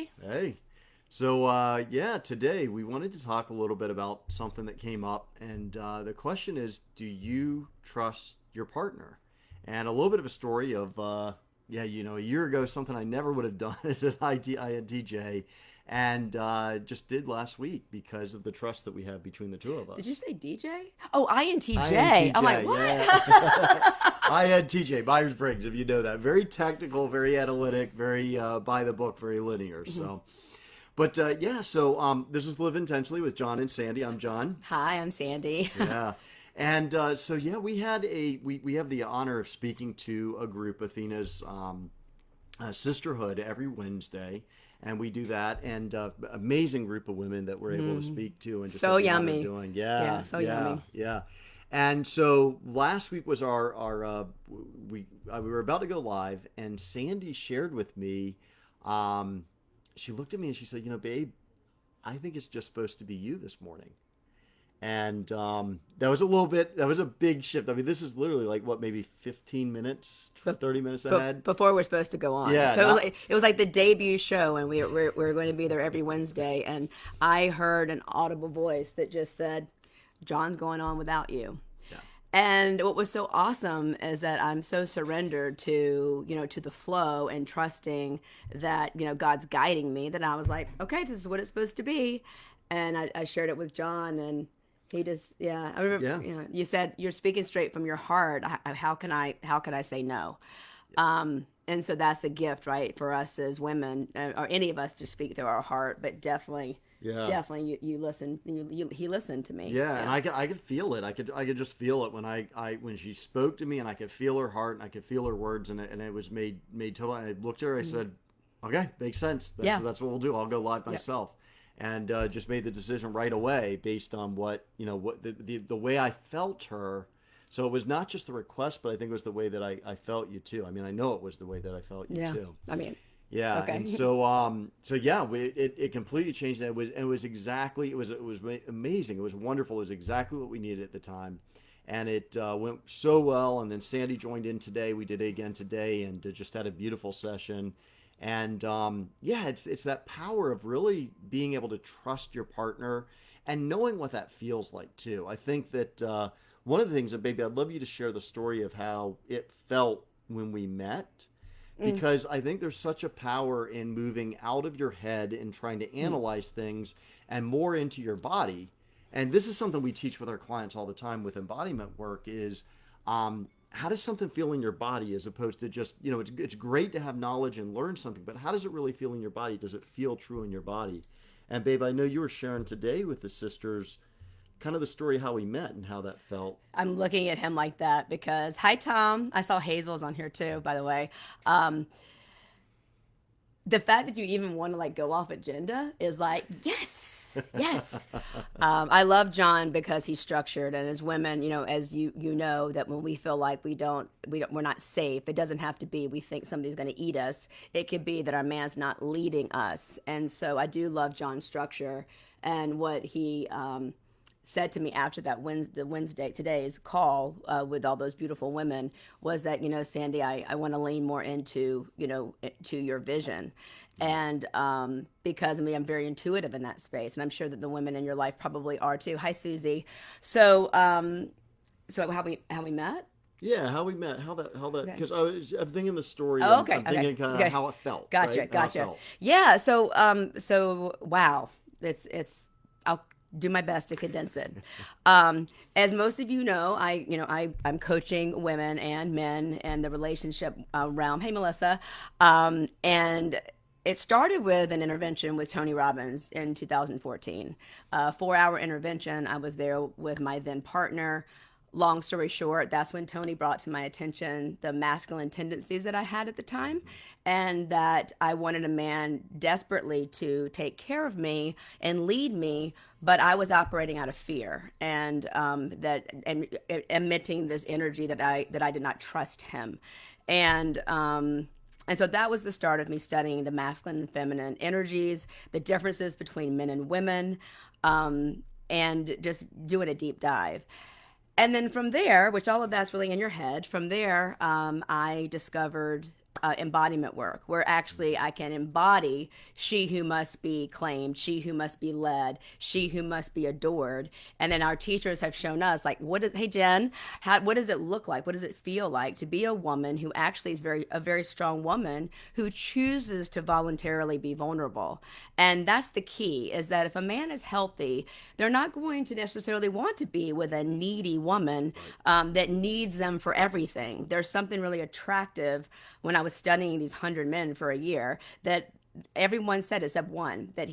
Jay. Hey. So, today we wanted to talk a little bit about something that came up. And the question is, do you trust your partner? And a little bit of a story of, a year ago, something I never would have done as an INTJ and just did last week because of the trust that we have between the two of Did you us. say DJ? Oh, INTJ. I'm like, INTJ, yeah. what? INTJ, Myers-Briggs, if you know that. Very technical, very analytic, very by the book, very linear. So. But this is Live Intentionally with John and Sandy. I'm John. Hi, I'm Sandy. Yeah. And we had we have the honor of speaking to a group, Athena's sisterhood, every Wednesday. And we do that, and amazing group of women that we're able to speak to, and just So what they're yummy. doing. Yeah, so yummy. Yeah. And so last week was our we were about to go live, and Sandy shared with me. She looked at me and she said, babe, I think it's just supposed to be you this morning. And that was a big shift. I mean, this is literally like maybe 15 minutes, 30 minutes ahead. Before we're supposed to go on. Yeah. So it was like the debut show, and we're going to be there every Wednesday. And I heard an audible voice that just said, John's going on without you. And what was so awesome is that I'm so surrendered to the flow and trusting that, God's guiding me, that I was like, okay, this is what it's supposed to be. And I shared it with John, and he just, I remember, you said, you're speaking straight from your heart. How can I say no? And so that's a gift, right? For us as women, or any of us, to speak through our heart, but definitely. Yeah. Definitely, you listen. He listened to me. Yeah, and I could feel it. I could just feel it when when she spoke to me, and I could feel her heart, and I could feel her words, and it was made total. I looked at her. I said, "Okay, makes sense. That's what we'll do. I'll go live myself," and just made the decision right away based on what the way I felt her. So it was not just the request, but I think it was the way that I felt you too. I mean, I know it was the way that I felt you too. I mean. Yeah, okay. And it completely changed. It was amazing. It was wonderful. It was exactly what we needed at the time, and it went so well. And then Sandy joined in today. We did it again today, and just had a beautiful session. And it's that power of really being able to trust your partner and knowing what that feels like too. I think that one of the things, and baby, I'd love you to share the story of how it felt when we met. Because I think there's such a power in moving out of your head and trying to analyze things and more into your body. And this is something we teach with our clients all the time with embodiment work is how does something feel in your body as opposed to just, it's great to have knowledge and learn something, but how does it really feel in your body? Does it feel true in your body? And babe, I know you were sharing today with the sisters kind of the story how we met and how that felt. I'm looking at him like that because, hi, Tom. I saw Hazel's on here too, by the way. The fact that you even want to go off agenda is like, yes. I love John because he's structured, and as women, as you know, that when we feel like we're not safe, it doesn't have to be we think somebody's going to eat us. It could be that our man's not leading us. And so I do love John's structure, and what he said to me after that today's call with all those beautiful women was that, Sandy, I want to lean more into, to your vision. And because I'm very intuitive in that space, and I'm sure that the women in your life probably are too. Hi, Susie. So how we met? Yeah, how we met, how that, because I'm thinking the story. Oh, okay. I'm thinking kind of how it felt. Gotcha, right? gotcha. Yeah. So wow, it's. I'll do my best to condense it. As most of you know, I'm coaching women and men in the relationship realm. Hey, Melissa, and it started with an intervention with Tony Robbins in 2014. 4-hour intervention. I was there with my then partner. Long story short, that's when Tony brought to my attention the masculine tendencies that I had at the time, and that I wanted a man desperately to take care of me and lead me, but I was operating out of fear and emitting this energy that I did not trust him, and so that was the start of me studying the masculine and feminine energies, the differences between men and women, and just doing a deep dive. And then from there, which all of that's really in your head, from there, I discovered embodiment work, where actually I can embody she who must be claimed, she who must be led, she who must be adored. And then our teachers have shown us, like, hey Jen, what does it look like? What does it feel like to be a woman who actually is a very strong woman who chooses to voluntarily be vulnerable? And that's the key, is that if a man is healthy, they're not going to necessarily want to be with a needy woman that needs them for everything. There's something really attractive when I was studying these 100 men for a year that everyone said except one that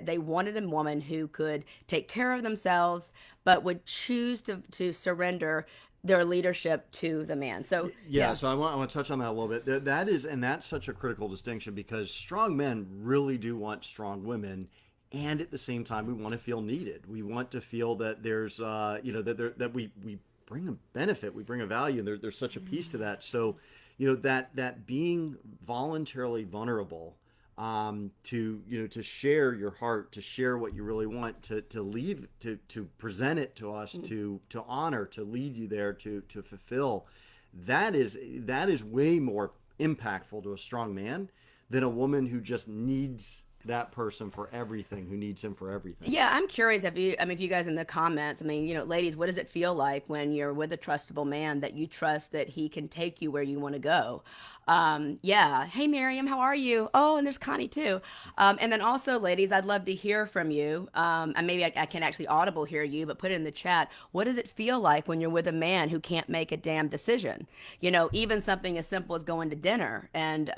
they wanted a woman who could take care of themselves but would choose to surrender their leadership to the man. So Yeah, so I want to touch on that a little bit. That is, and that's such a critical distinction, because strong men really do want strong women, and at the same time, we want to feel needed. We want to feel that there's, that we bring a benefit, we bring a value, and there's such a piece to that. So, that being voluntarily vulnerable, to share your heart, to share what you really want, to leave, to present it to us, to honor, to lead you there, to fulfill. That is way more impactful to a strong man than a woman who just needs that person for everything, who needs him for everything. Yeah, I'm curious if you guys in the comments, ladies, what does it feel like when you're with a trustable man that you trust that he can take you where you want to go? Yeah. Hey, Miriam, how are you? Oh, and there's Connie too. And then also, ladies, I'd love to hear from you. And maybe I can actually audible hear you, but put it in the chat. What does it feel like when you're with a man who can't make a damn decision? Even something as simple as going to dinner, and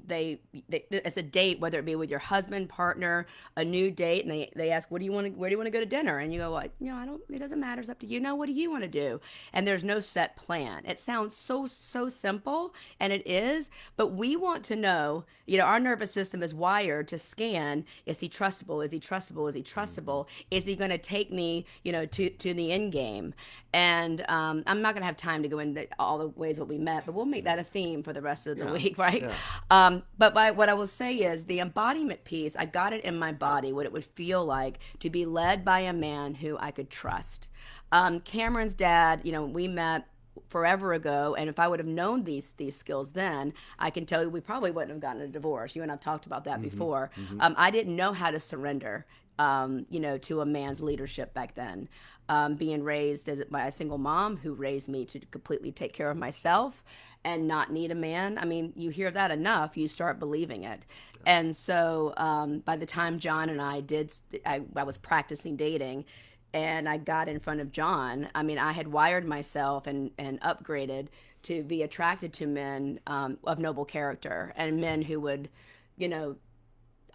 it's a date, whether it be with your husband, partner, a new date, and they ask, where do you want to go to dinner? And you go, well, I don't. It doesn't matter. It's up to you. No, what do you want to do? And there's no set plan. It sounds so simple. And it is, but we want to know, our nervous system is wired to scan, is he trustable? Is he trustable? Is he trustable? Is he going to take me, to the end game? And I'm not going to have time to go into all the ways that we met, but we'll make that a theme for the rest of the week, right? Yeah. But what I will say is the embodiment piece, I got it in my body, what it would feel like to be led by a man who I could trust. Cameron's dad, we met forever ago, and if I would have known these skills then, I can tell you we probably wouldn't have gotten a divorce. You and I've talked about that before. I didn't know how to surrender, to a man's leadership back then. Being raised by a single mom who raised me to completely take care of myself and not need a man. You hear that enough, you start believing it. And so by the time John and I was practicing dating, and I got in front of John, I had wired myself and upgraded to be attracted to men of noble character, and men who would,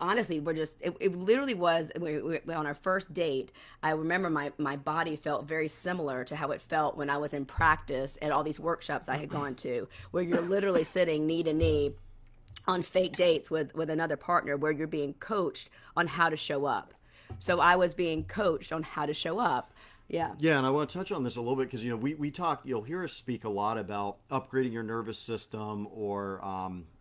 honestly, it literally was, on our first date, I remember my body felt very similar to how it felt when I was in practice at all these workshops I had gone to, where you're literally sitting knee to knee on fake dates with another partner, where you're being coached on how to show up. So I was being coached on how to show up. Yeah. Yeah, and I want to touch on this a little bit because, we talk, you'll hear us speak a lot about upgrading your nervous system, or,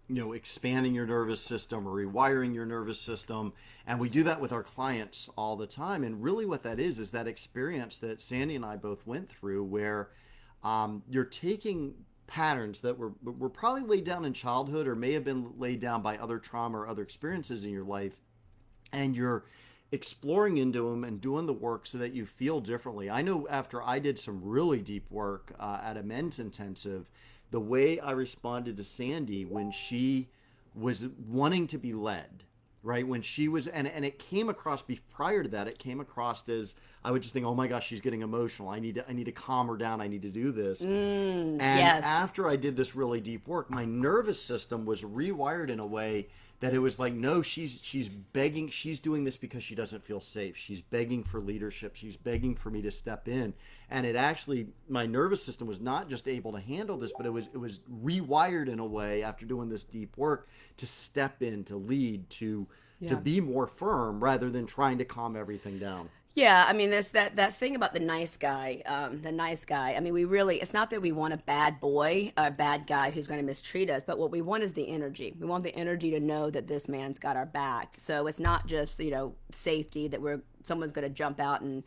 expanding your nervous system, or rewiring your nervous system. And we do that with our clients all the time. And really what that is that experience that Sandy and I both went through, where you're taking patterns that were probably laid down in childhood, or may have been laid down by other trauma or other experiences in your life, and you're exploring into them and doing the work so that you feel differently. I know after I did some really deep work at a men's intensive, the way I responded to Sandy when she was wanting to be led, right? When she was, and it came across, prior to that, it came across as, I would just think, oh my gosh, she's getting emotional. I need to calm her down. I need to do this. And yes. After I did this really deep work, my nervous system was rewired in a way that it was like, no, she's begging, she's doing this because she doesn't feel safe. She's begging for leadership. She's begging for me to step in. And it actually, my nervous system was not just able to handle this, but it was rewired in a way after doing this deep work to step in, to lead, to be more firm rather than trying to calm everything down. Yeah, there's that thing about the nice guy. It's not that we want a bad boy, a bad guy who's going to mistreat us, but what we want is the energy. We want the energy to know that this man's got our back. So it's not just, safety, that we're someone's going to jump out and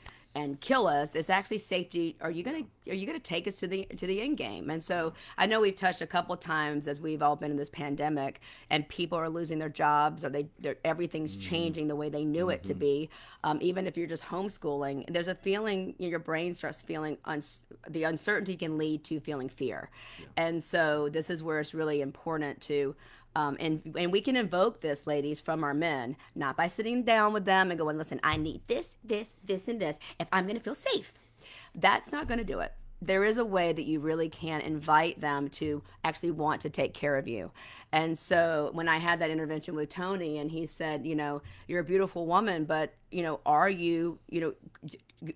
kill us. It's actually safety. Are you going to take us to the end game? And so I know we've touched a couple times as we've all been in this pandemic, and people are losing their jobs, or everything's changing the way they knew it to be. Even if you're just homeschooling, there's a feeling, your brain starts feeling the uncertainty can lead to feeling fear. And so this is where it's really important to and we can invoke this, ladies, from our men, not by sitting down with them and going, listen, I need this, this, this, and this if I'm going to feel safe. That's not going to do it. There is a way that you really can invite them to actually want to take care of you. And so when I had that intervention with Tony, and he said, you're a beautiful woman, but, are you,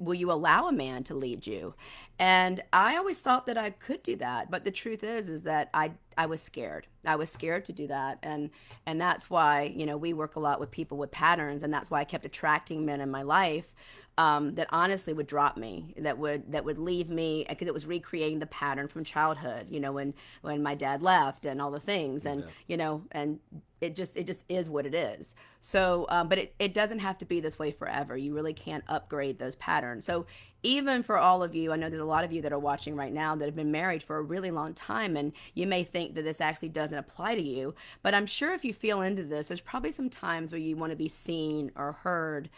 will you allow a man to lead you? And I always thought that I could do that. But the truth is that I was scared. I was scared to do that. And that's why, we work a lot with people with patterns. And that's why I kept attracting men in my life that honestly would drop me, that would leave me, because it was recreating the pattern from childhood, when my dad left and all the things. And, and it just is what it is. So, but it doesn't have to be this way forever. You really can't upgrade those patterns. So even for all of you, I know there's a lot of you that are watching right now that have been married for a really long time, and you may think that this actually doesn't apply to you, but I'm sure if you feel into this, there's probably some times where you want to be seen or heard.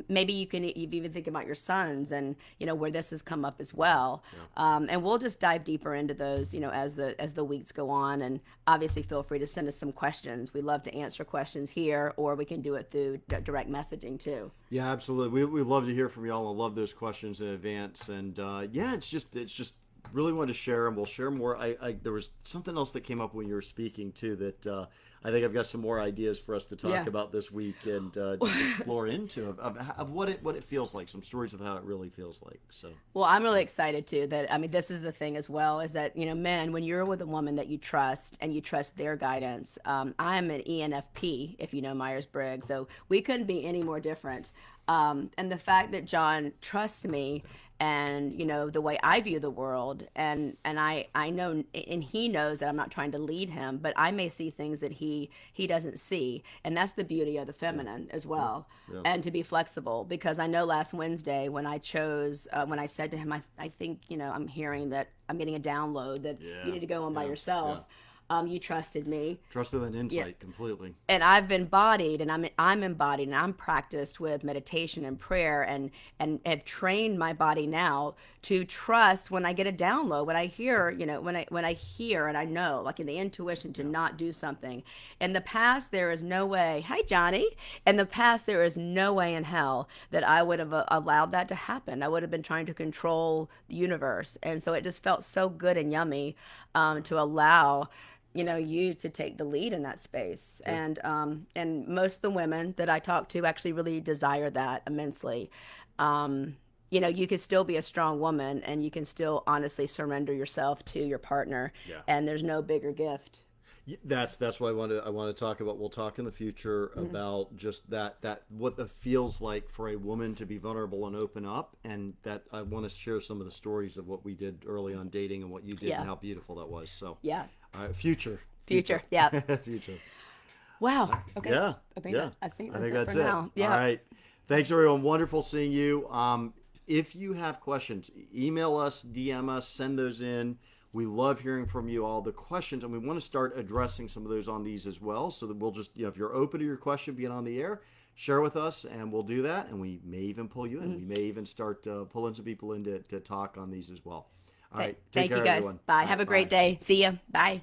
Maybe you even think about your sons and, where this has come up as well. And we'll just dive deeper into those, as the weeks go on. And obviously feel free to send us some questions. We love to answer questions here, or we can do it through direct messaging too. Yeah, absolutely. We love to hear from y'all. I love those questions in advance. And it's just really wanted to share, and we'll share more. There was something else that came up when you were speaking too that I think I've got some more ideas for us to talk about this week and just explore into of what it feels like, some stories of how it really feels like. So, well, I'm really excited too. This is the thing as well, is that men, when you're with a woman that you trust and you trust their guidance. I'm an ENFP, if you know Myers-Briggs, so we couldn't be any more different. And the fact that John trusts me, and the way I view the world, and I know, and he knows that I'm not trying to lead him, but I may see things that he doesn't see, and that's the beauty of the feminine as well. And to be flexible, because I know last Wednesday when I said to him, I think I'm hearing that I'm getting a download that you need to go on by yourself. You trusted me. Trusted that insight completely. And I've embodied, and I'm embodied, and I'm practiced with meditation and prayer, and have trained my body now to trust when I get a download, when I hear, when I hear and I know, like in the intuition, to not do something. In the past, there is no way. Hi, Johnny. In the past, there is no way in hell that I would have allowed that to happen. I would have been trying to control the universe, and so it just felt so good and yummy to allow you to take the lead in that space. And most of the women that I talk to actually really desire that immensely. You can still be a strong woman, and you can still honestly surrender yourself to your partner. And there's no bigger gift. That's why I want to talk about. We'll talk in the future about just that what it feels like for a woman to be vulnerable and open up, and that I want to share some of the stories of what we did early on dating and what you did and how beautiful that was. So future. Yeah. Future. Wow. Okay. Yeah. I think that's it for it. now. Yeah. All right. Thanks, everyone. Wonderful seeing you. If you have questions, email us, DM us, send those in. We love hearing from you all the questions, and we want to start addressing some of those on these as well, so that we'll just, if you're open to your question being on the air, share with us, and we'll do that, and we may even pull you in. We may even start pulling some people in to talk on these as well. All right. Thank you, guys. Everyone. Bye. Have a great day. See ya. Bye.